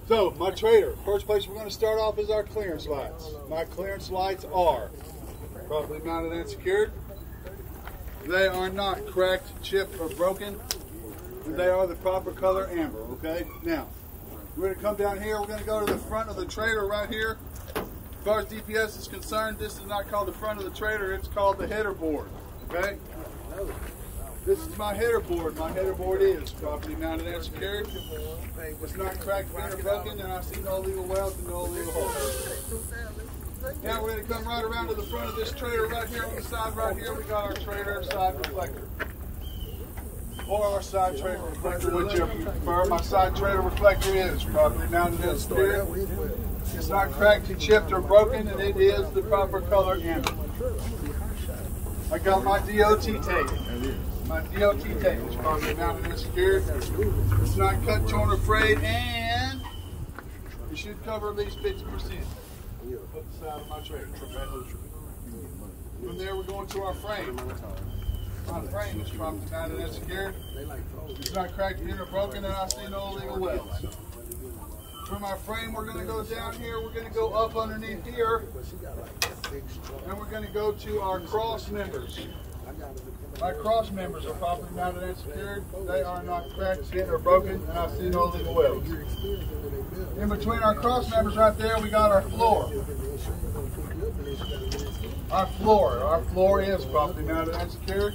So, my trailer, first place we're going to start off is our clearance lights. My clearance lights are properly mounted and secured. They are not cracked, chipped, or broken. And they are the proper color amber, okay? Now, we're going to come down here. We're going to go to the front of the trailer right here. As far as DPS is concerned, this is not called the front of the trailer. It's called the header board, okay? This is my header board. My header board is properly mounted and secured. It's not cracked, bent, or broken, and I see no illegal welds and no illegal holes. Now we're going to come right around to the front of this trailer right here on the side right here. We got our trailer side reflector. Or our side trailer reflector, whichever you prefer. My side trailer reflector is properly mounted and secured. It's not cracked, chipped, or broken, and it is the proper color amber. I got my DOT tape. My DOT tape is properly mounted and secured. It's not cut, torn, or frayed, and it should cover at least 50%. Put the side of my trailer. From there, we're going to our frame. My frame is properly mounted and secured. It's not cracked, bent, or broken, and I see no illegal welds. From our frame, we're going to go down here. We're going to go up underneath here, and we're going to go to our cross members. My cross members are properly mounted and secured. They are not cracked, bent, or broken, and I see no illegal welds. In between our cross members right there, we got our floor. Our floor is properly mounted and secured.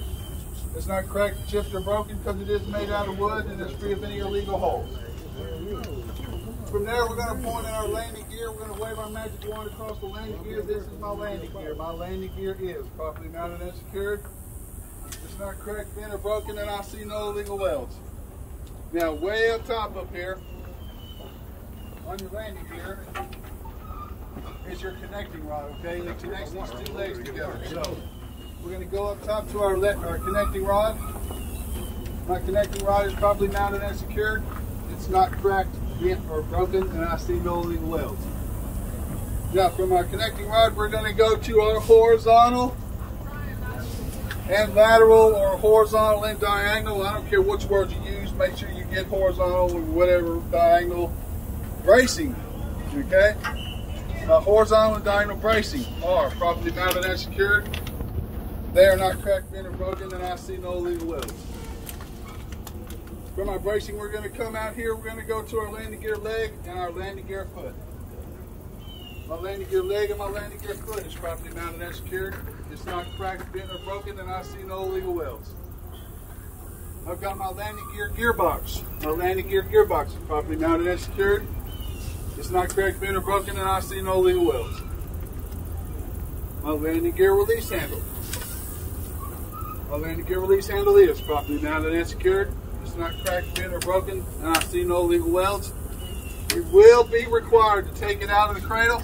It's not cracked, chipped, or broken because it is made out of wood and it's free of any illegal holes. From there, we're going to point in our landing gear. We're going to wave our magic wand across the landing gear. This is my landing gear. My landing gear is properly mounted and secured. It's not cracked, bent, or broken, and I see no illegal welds. Now, way up top up here, on your landing gear, is your connecting rod, okay? It connects these two legs together. So, we're going to go up top to our connecting rod. My connecting rod is properly mounted and secured. It's not cracked, bent, or broken, and I see no illegal welds. Now, from our connecting rod, we're going to go to our horizontal and lateral, or horizontal and diagonal. I don't care which word you use. Make sure you get horizontal or whatever diagonal bracing. Okay? Horizontal and diagonal bracing are properly mounted and secured. They are not cracked, bent, or broken, and I see no illegal welds. From our bracing, we're going to come out here. We're going to go to our landing gear leg and our landing gear foot. My landing gear leg and my landing gear foot is properly mounted and secured. It's not cracked, bent, or broken, and I see no illegal welds. I've got my landing gear gearbox. My landing gear gearbox is properly mounted and secured. It's not cracked, bent, or broken, and I see no illegal welds. My landing gear release handle. My landing gear release handle is properly mounted and secured. It's not cracked, bent, or broken, and I see no illegal welds. You will be required to take it out of the cradle,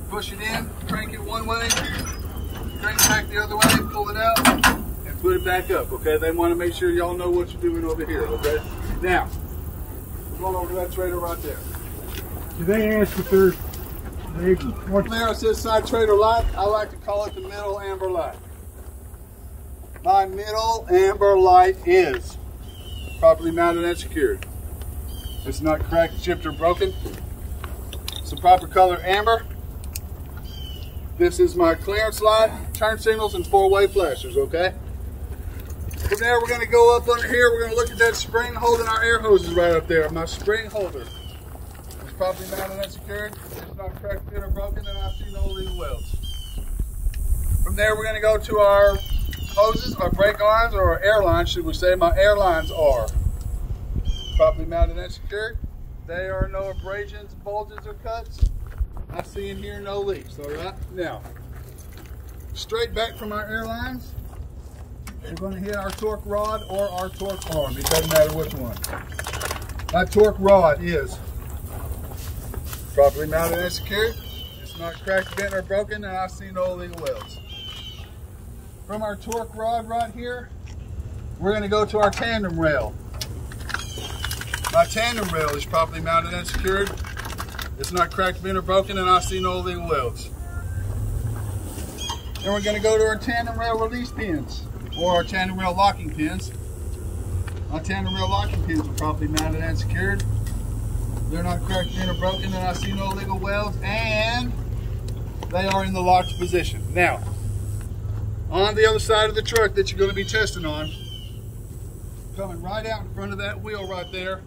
push it in, crank it one way, crank it back the other way, pull it out, and put it back up, okay? They want to make sure y'all know what you're doing over here, okay? Now, we're going over to that trailer right there. Do they ask if they're there it says side trailer light. I like to call it the middle amber light. My middle amber light is properly mounted and secured. It's not cracked, chipped, or broken. It's the proper color amber. This is my clearance light, turn signals, and four-way flashers, okay? From there, we're going to go up under here. We're going to look at that spring holding our air hoses right up there. My spring holder is properly mounted and secured. It's not cracked, bent, or broken, and I see no illegal welds. From there, we're going to go to our hoses, our brake lines, or our air lines, should we say. My air lines are properly mounted and secured. There are no abrasions, bulges, or cuts. I see in here no leaks, all right? Now, straight back from our air lines, we're going to hit our torque rod or our torque arm. It doesn't matter which one. My torque rod is properly mounted and secured. It's not cracked, bent, or broken, and I see no illegal welds. From our torque rod right here, we're going to go to our tandem rail. My tandem rail is properly mounted and secured. It's not cracked, bent, or broken, and I see no illegal welds. Then we're going to go to our tandem rail release pins, or our tandem rail locking pins. My tandem rail locking pins are properly mounted and secured. They're not cracked, bent, or broken, and I see no illegal welds, and they are in the locked position. Now, on the other side of the truck that you're going to be testing on, coming right out in front of that wheel right there,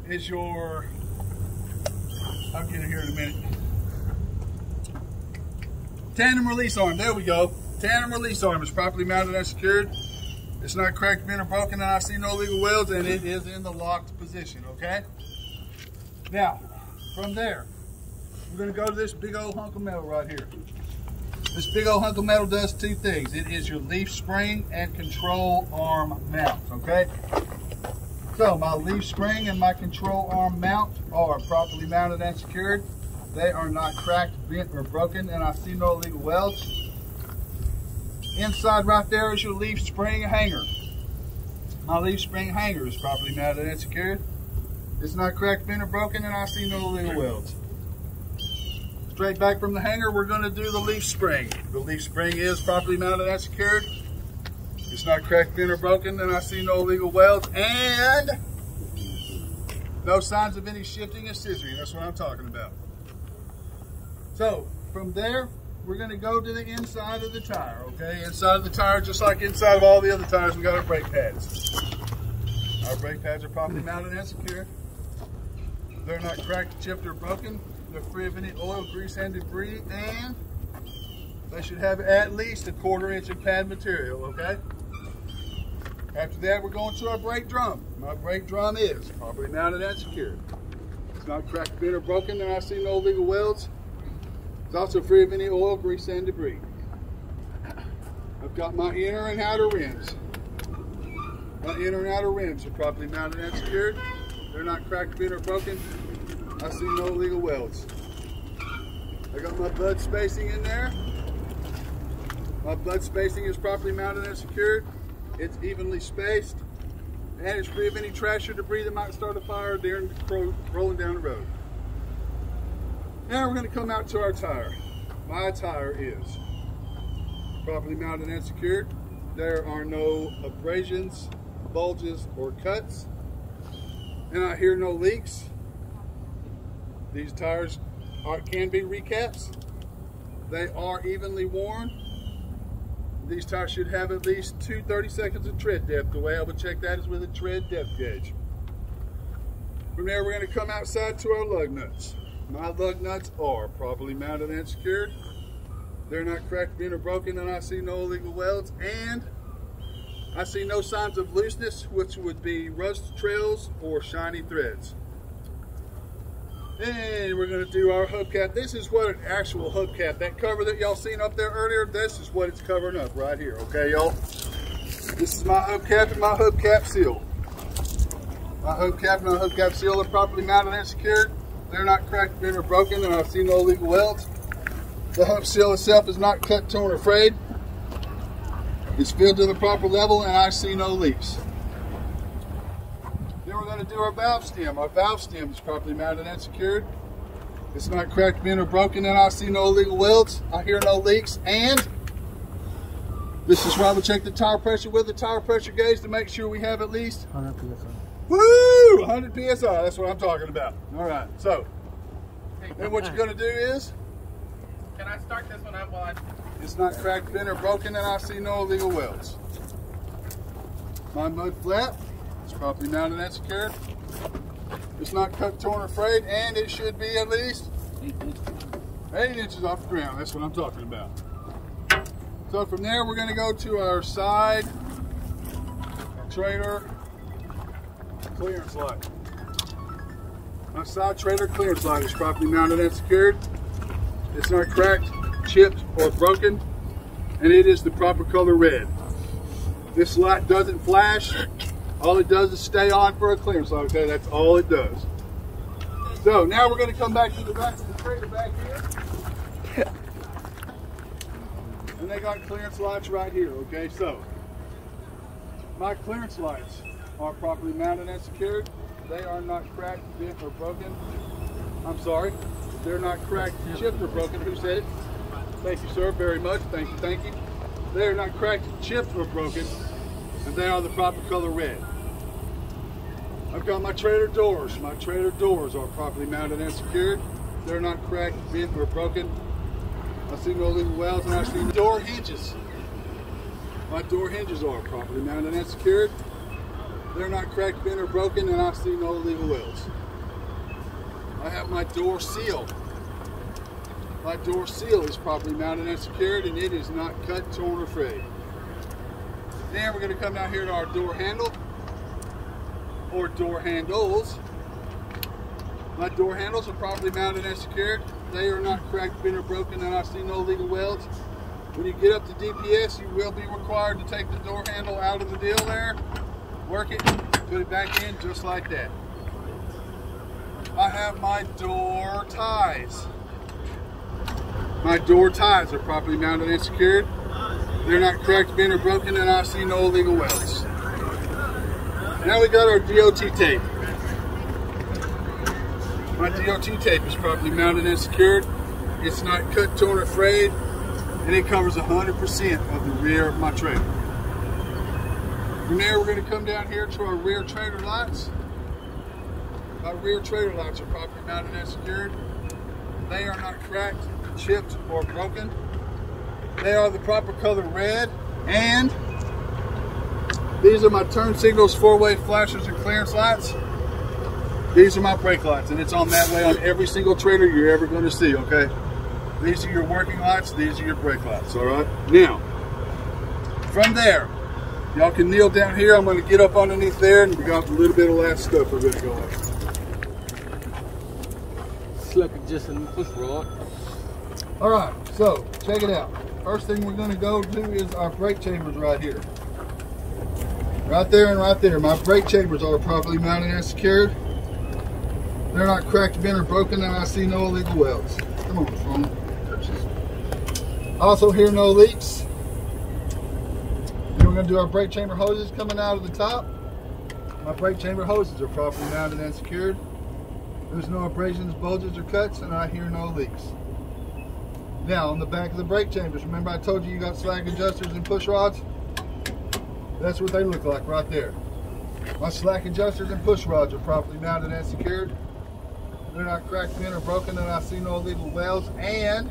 is your, I'll get it here in a minute, Tandem Release Arm. There we go. Tandem Release Arm is properly mounted and secured. It's not cracked, bent, or broken, and I see no illegal welds, and it is in the locked position, okay? Now, from there, we're going to go to this big old hunk of metal right here. This big old hunk of metal does two things. It is your leaf spring and control arm mount, okay? So, my leaf spring and my control arm mount are properly mounted and secured. They are not cracked, bent, or broken, and I see no illegal welds. Inside right there is your leaf spring hanger. My leaf spring hanger is properly mounted and secured. It's not cracked, bent, or broken, and I see no illegal welds. Straight back from the hanger, we're going to do the leaf spring. The leaf spring is properly mounted and secured. It's not cracked, bent, or broken, and I see no illegal welds, and no signs of any shifting and scissoring. That's what I'm talking about. So, from there, we're going to go to the inside of the tire, okay? Inside of the tire, just like inside of all the other tires, we got our brake pads. Our brake pads are properly mounted and secure. They're not cracked, chipped, or broken. They're free of any oil, grease, and debris, and they should have at least a 1/4 inch of pad material, okay? After that, we're going to our brake drum. My brake drum is properly mounted and secured. It's not cracked, bent, or broken, and I see no illegal welds. It's also free of any oil, grease, and debris. I've got my inner and outer rims. My inner and outer rims are properly mounted and secured. They're not cracked, bent, or broken. I see no illegal welds. I got my bud spacing in there. My bud spacing is properly mounted and secured. It's evenly spaced, and it's free of any trash or debris that might start a fire during rolling down the road. Now we're going to come out to our tire. My tire is properly mounted and secured. There are no abrasions, bulges, or cuts, and I hear no leaks. These tires can be recaps. They are evenly worn. These tires should have at least 2 30 seconds of tread depth. The way I would check that is with a tread depth gauge. From there, we're going to come outside to our lug nuts. My lug nuts are properly mounted and secured. They're not cracked, bent, or broken, and I see no illegal welds, and I see no signs of looseness, which would be rust trails or shiny threads. And we're going to do our hubcap. This is what an actual hubcap, that cover that y'all seen up there earlier, this is what it's covering up right here, okay, y'all? This is my hubcap and my hubcap seal. My hubcap and my hubcap seal are properly mounted and secured. They're not cracked, bent, or broken, and I see no illegal welds. The hub seal itself is not cut, torn, or frayed. It's filled to the proper level, and I see no leaks. Then we're going to do our valve stem. Our valve stem is properly mounted and secured. It's not cracked, bent, or broken, and I see no illegal welds. I hear no leaks, and this is why we check the tire pressure with the tire pressure gauge to make sure we have at least 100 PSI. Woo! 100 PSI, that's what I'm talking about. All right, so then what you're going to do is, can I start this one up while I... It's not cracked, bent, or broken, and I see no illegal welds. My mud flap is properly mounted and secured. It's not cut, torn, or frayed, and it should be at least 8 inches off the ground. That's what I'm talking about. So from there, we're going to go to our side trailer clearance light. My side trailer clearance light is properly mounted and secured. It's not cracked, chipped, or broken, and it is the proper color red. This light doesn't flash. All it does is stay on for a clearance light, okay? That's all it does. So now we're going to come back to the back of the trailer back here. And they got clearance lights right here, okay? So my clearance lights are properly mounted and secured. They are not cracked, bent, or broken. I'm sorry. They're not cracked, chipped, or broken. Who said it? Thank you, sir, very much. Thank you, thank you. They are not cracked, chipped, or broken, and they are the proper color red. I've got my trailer doors. My trailer doors are properly mounted and secured. They're not cracked, bent, or broken. I see no legal welds, and I see door hinges. My door hinges are properly mounted and secured. They're not cracked, bent, or broken, and I see no legal welds. I have my door seal. My door seal is properly mounted and secured, and it is not cut, torn, or frayed. Then we're going to come down here to our door handle, or door handles. My door handles are properly mounted and secured. They are not cracked, bent, or broken, and I see no legal welds. When you get up to DPS, you will be required to take the door handle out of the deal there, work it, put it back in just like that. I have my door ties. My door ties are properly mounted and secured. They're not cracked, bent, or broken, and I see no legal welds. Now we got our DOT tape. My DOT tape is properly mounted and secured. It's not cut, torn, or frayed, and it covers 100% of the rear of my trailer. From there, we're going to come down here to our rear trailer lights. My rear trailer lights are properly mounted and secured. They are not cracked, chipped, or broken. They are the proper color red, and these are my turn signals, four-way flashers, and clearance lights. These are my brake lights, and it's on that way on every single trailer you're ever going to see, okay? These are your working lights, these are your brake lights, all right? Now, from there, y'all can kneel down here. I'm going to get up underneath there, and we got a little bit of last stuff we're going to go over. Just in push rod. All right, so check it out. First thing we're going to go to is our brake chambers right here. Right there and right there. My brake chambers are properly mounted and secured. They're not cracked, bent, or broken, and I see no illegal welds. Come on, phone. I also hear no leaks. Then we're going to do our brake chamber hoses coming out of the top. My brake chamber hoses are properly mounted and secured. There's no abrasions, bulges, or cuts, and I hear no leaks. Now, on the back of the brake chambers, remember I told you got slack adjusters and push rods? That's what they look like right there. My slack adjusters and push rods are properly mounted and secured. They're not cracked, bent, or broken, and I see no illegal welds, and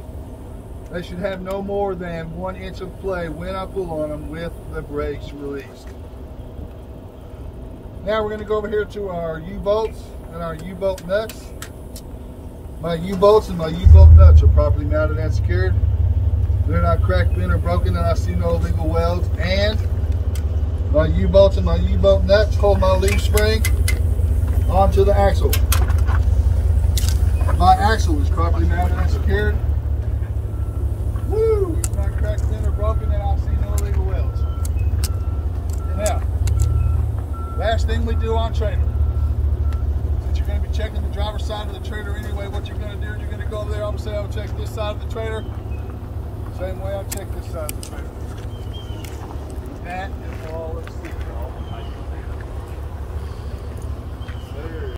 they should have no more than 1 inch of play when I pull on them with the brakes released. Now we're going to go over here to our U-bolts and our U-bolt nuts. My U-bolts and my U-bolt nuts are properly mounted and secured. They're not cracked, bent, or broken, and I see no illegal welds. And my U-bolts and my U-bolt nuts hold my leaf spring onto the axle. My axle is properly mounted and secured. Woo! It's not cracked, bent, or broken, and I see no illegal welds. Now, last thing we do on trailer. Since you're going to be checking the driver's side of the trailer anyway, what you're going to do is you're going to go over there. I'm going to say I'll check this side of the trailer. Same way I'll check this side of the trailer. That is all let's see.